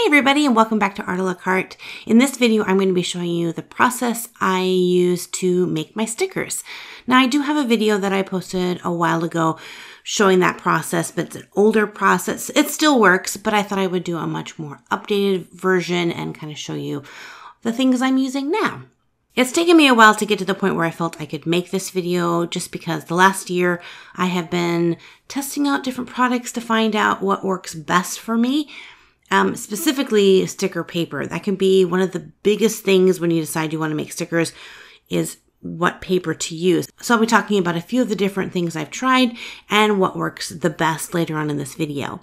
Hey everybody, and welcome back to Art a la Carte. In this video, I'm going to be showing you the process I use to make my stickers. Now, I do have a video that I posted a while ago showing that process, but it's an older process. It still works, but I thought I would do a much more updated version and kind of show you the things I'm using now. It's taken me a while to get to the point where I felt I could make this video just because the last year I have been testing out different products to find out what works best for me. Specifically sticker paper. That can be one of the biggest things when you decide you want to make stickers is what paper to use. So I'll be talking about a few of the different things I've tried and what works the best later on in this video.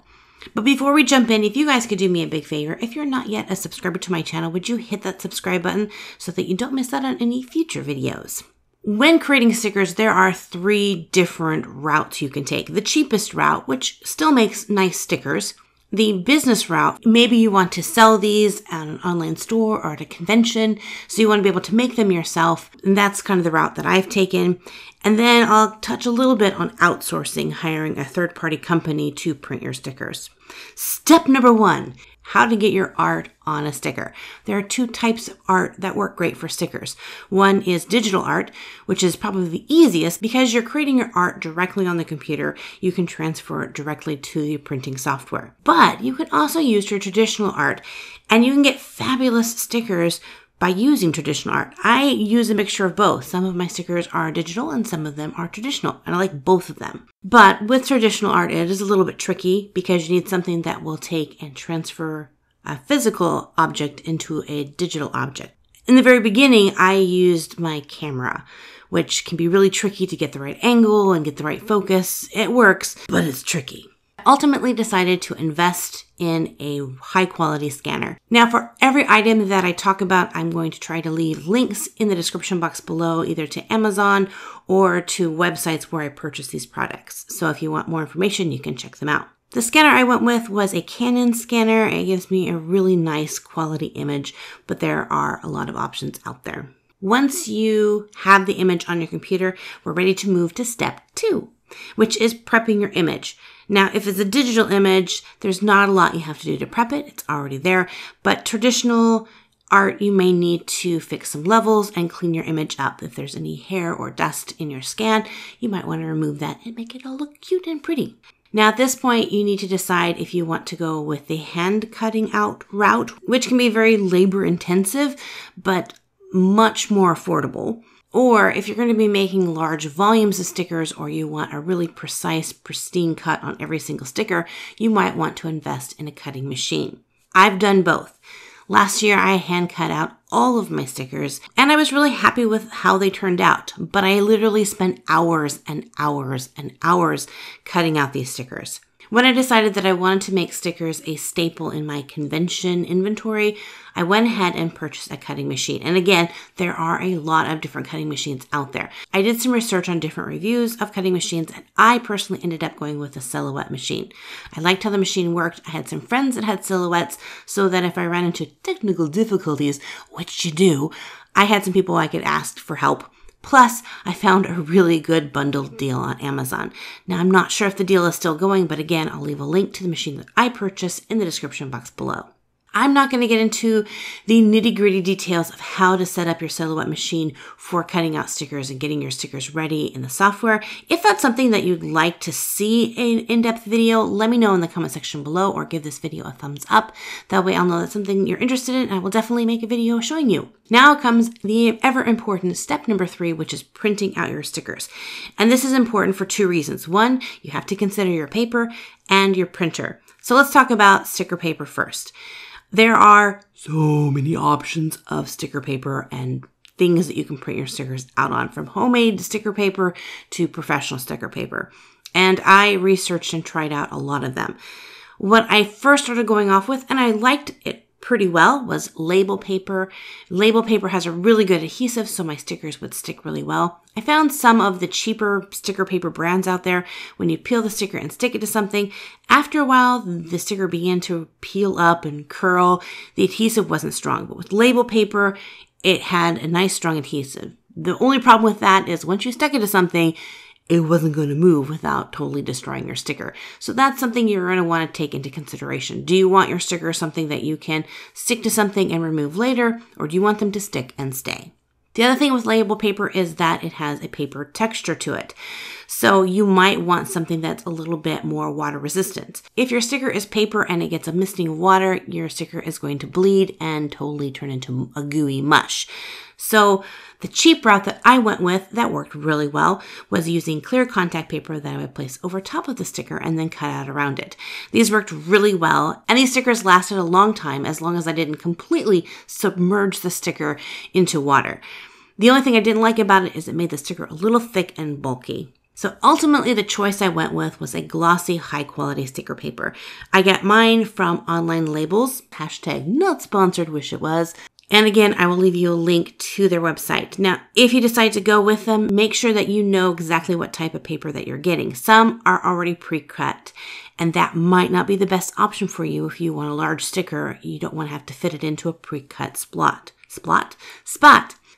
But before we jump in, if you guys could do me a big favor, if you're not yet a subscriber to my channel, would you hit that subscribe button so that you don't miss out on any future videos? When creating stickers, there are 3 different routes you can take. The cheapest route, which still makes nice stickers. The business route, maybe you want to sell these at an online store or at a convention, so you want to be able to make them yourself. And that's kind of the route that I've taken. And then I'll touch a little bit on outsourcing, hiring a third-party company to print your stickers. Step number 1, how to get your art on a sticker. There are 2 types of art that work great for stickers. One is digital art, which is probably the easiest because you're creating your art directly on the computer. You can transfer it directly to the printing software. But you can also use your traditional art, and you can get fabulous stickers by using traditional art. I use a mixture of both. Some of my stickers are digital and some of them are traditional, and I like both of them. But with traditional art, it is a little bit tricky because you need something that will take and transfer a physical object into a digital object. In the very beginning, I used my camera, which can be really tricky to get the right angle and get the right focus. It works, but it's tricky. I ultimately decided to invest in a high quality scanner. Now, for every item that I talk about, I'm going to try to leave links in the description box below, either to Amazon or to websites where I purchase these products. So if you want more information, you can check them out. The scanner I went with was a Canon scanner. It gives me a really nice quality image, but there are a lot of options out there. Once you have the image on your computer, we're ready to move to step 2, which is prepping your image. Now, if it's a digital image, there's not a lot you have to do to prep it. It's already there. But traditional art, you may need to fix some levels and clean your image up. If there's any hair or dust in your scan, you might want to remove that and make it all look cute and pretty. Now, at this point, you need to decide if you want to go with the hand cutting out route, which can be very labor intensive, but much more affordable. Or if you're going to be making large volumes of stickers or you want a really precise, pristine cut on every single sticker, you might want to invest in a cutting machine. I've done both. Last year, I hand cut out all of my stickers, and I was really happy with how they turned out, but I literally spent hours and hours and hours cutting out these stickers. When I decided that I wanted to make stickers a staple in my convention inventory, I went ahead and purchased a cutting machine. And again, there are a lot of different cutting machines out there. I did some research on different reviews of cutting machines, and I personally ended up going with a Silhouette machine. I liked how the machine worked. I had some friends that had Silhouettes, so that if I ran into technical difficulties, which you do, I had some people I could ask for help. Plus, I found a really good bundled deal on Amazon. Now, I'm not sure if the deal is still going, but again, I'll leave a link to the machine that I purchased in the description box below. I'm not going to get into the nitty-gritty details of how to set up your Silhouette machine for cutting out stickers and getting your stickers ready in the software. If that's something that you'd like to see an in-depth video, let me know in the comment section below or give this video a thumbs up. That way I'll know that's something you're interested in and I will definitely make a video showing you. Now comes the ever-important step number 3, which is printing out your stickers. And this is important for 2 reasons. One, you have to consider your paper and your printer. So let's talk about sticker paper first. There are so many options of sticker paper and things that you can print your stickers out on, from homemade sticker paper to professional sticker paper. And I researched and tried out a lot of them. What I first started going off with, and I liked it pretty well, was label paper. Label paper has a really good adhesive, so my stickers would stick really well. I found some of the cheaper sticker paper brands out there. When you peel the sticker and stick it to something, after a while, the sticker began to peel up and curl. The adhesive wasn't strong, but with label paper, it had a nice strong adhesive. The only problem with that is once you stuck it to something, it wasn't going to move without totally destroying your sticker. So that's something you're going to want to take into consideration. Do you want your sticker something that you can stick to something and remove later, or do you want them to stick and stay? The other thing with layable paper is that it has a paper texture to it. So you might want something that's a little bit more water resistant. If your sticker is paper and it gets a misting of water, your sticker is going to bleed and totally turn into a gooey mush. So the cheap route that I went with that worked really well was using clear contact paper that I would place over top of the sticker and then cut out around it. These worked really well, and these stickers lasted a long time as long as I didn't completely submerge the sticker into water. The only thing I didn't like about it is it made the sticker a little thick and bulky. So ultimately, the choice I went with was a glossy, high-quality sticker paper. I got mine from Online Labels, hashtag not sponsored, wish it was. And again, I will leave you a link to their website. Now, if you decide to go with them, make sure that you know exactly what type of paper that you're getting. Some are already pre-cut, and that might not be the best option for you if you want a large sticker. You don't want to have to fit it into a pre-cut spot.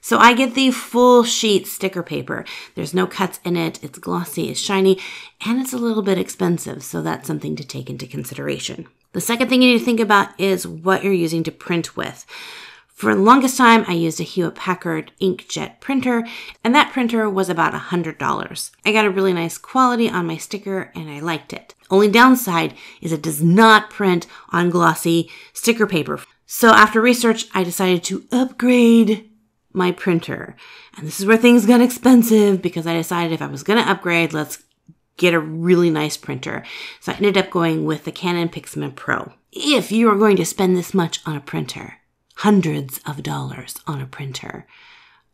So I get the full sheet sticker paper. There's no cuts in it. It's glossy, it's shiny, and it's a little bit expensive. So that's something to take into consideration. The second thing you need to think about is what you're using to print with. For the longest time, I used a Hewlett-Packard inkjet printer, and that printer was about $100. I got a really nice quality on my sticker, and I liked it. Only downside is it does not print on glossy sticker paper. So after research, I decided to upgrade my printer. And this is where things got expensive because I decided if I was going to upgrade, let's get a really nice printer. So I ended up going with the Canon Pixma Pro. If you are going to spend this much on a printer, hundreds of dollars on a printer,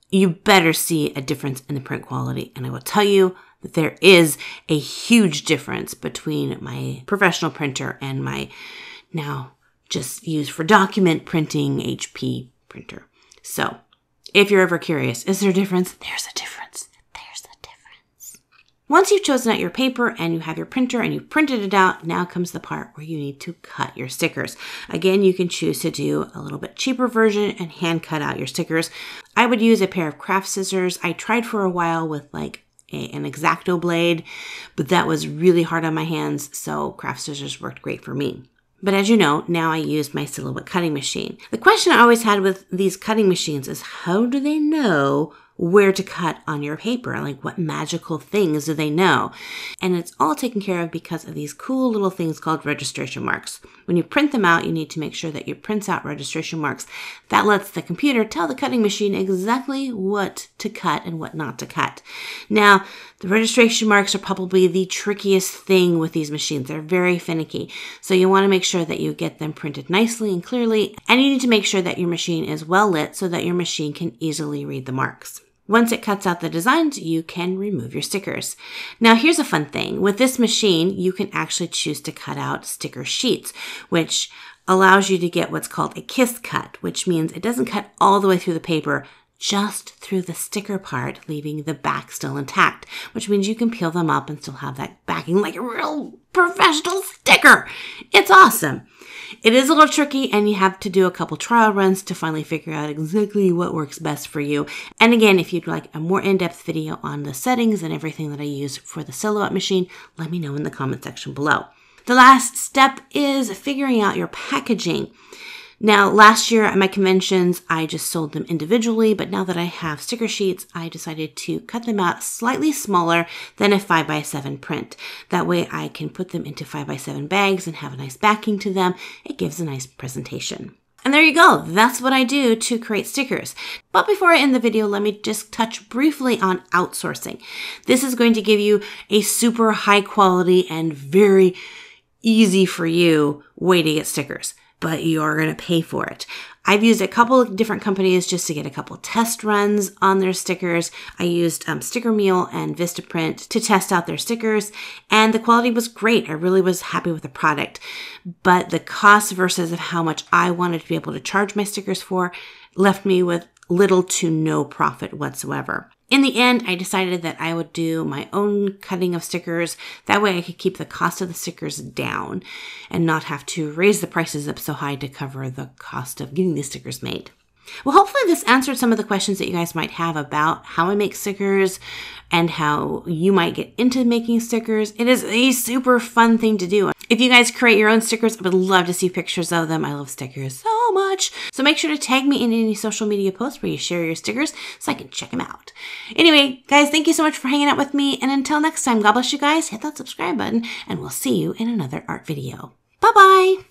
you better see a difference in the print quality. And I will tell you that there is a huge difference between my professional printer and my now just used for document printing HP printer. So if you're ever curious, is there a difference? There's a difference. There's a difference. Once you've chosen out your paper and you have your printer and you've printed it out, now comes the part where you need to cut your stickers. Again, you can choose to do a little bit cheaper version and hand cut out your stickers. I would use a pair of craft scissors. I tried for a while with like an X-Acto blade, but that was really hard on my hands, so craft scissors worked great for me. But as you know, now I use my Silhouette cutting machine. The question I always had with these cutting machines is how do they know where to cut on your paper? Like what magical things do they know? And it's all taken care of because of these cool little things called registration marks. When you print them out, you need to make sure that you print out registration marks. That lets the computer tell the cutting machine exactly what to cut and what not to cut. Now, the registration marks are probably the trickiest thing with these machines. They're very finicky. So you want to make sure that you get them printed nicely and clearly. And you need to make sure that your machine is well lit so that your machine can easily read the marks. Once it cuts out the designs, you can remove your stickers. Now, here's a fun thing. With this machine, you can actually choose to cut out sticker sheets, which allows you to get what's called a kiss cut, which means it doesn't cut all the way through the paper, just through the sticker part, leaving the back still intact, which means you can peel them up and still have that backing like a real professional sticker. It's awesome. It is a little tricky and you have to do a couple trial runs to finally figure out exactly what works best for you. And again, if you'd like a more in-depth video on the settings and everything that I use for the Silhouette machine, let me know in the comment section below. The last step is figuring out your packaging. Now, last year at my conventions, I just sold them individually, but now that I have sticker sheets, I decided to cut them out slightly smaller than a 5x7 print. That way I can put them into 5x7 bags and have a nice backing to them. It gives a nice presentation. And there you go. That's what I do to create stickers. But before I end the video, let me just touch briefly on outsourcing. This is going to give you a super high quality and very easy for you way to get stickers, but you're going to pay for it. I've used a couple of different companies just to get a couple test runs on their stickers. I used Sticker Meal and Vistaprint to test out their stickers, and the quality was great. I really was happy with the product, but the cost versus of how much I wanted to be able to charge my stickers for left me with little to no profit whatsoever. In the end, I decided that I would do my own cutting of stickers. That way I could keep the cost of the stickers down and not have to raise the prices up so high to cover the cost of getting the stickers made. Well, hopefully this answered some of the questions that you guys might have about how I make stickers and how you might get into making stickers. It is a super fun thing to do. If you guys create your own stickers, I would love to see pictures of them. I love stickers so much. So make sure to tag me in any social media posts where you share your stickers so I can check them out. Anyway, guys, thank you so much for hanging out with me. And until next time, God bless you guys. Hit that subscribe button and we'll see you in another art video. Bye-bye.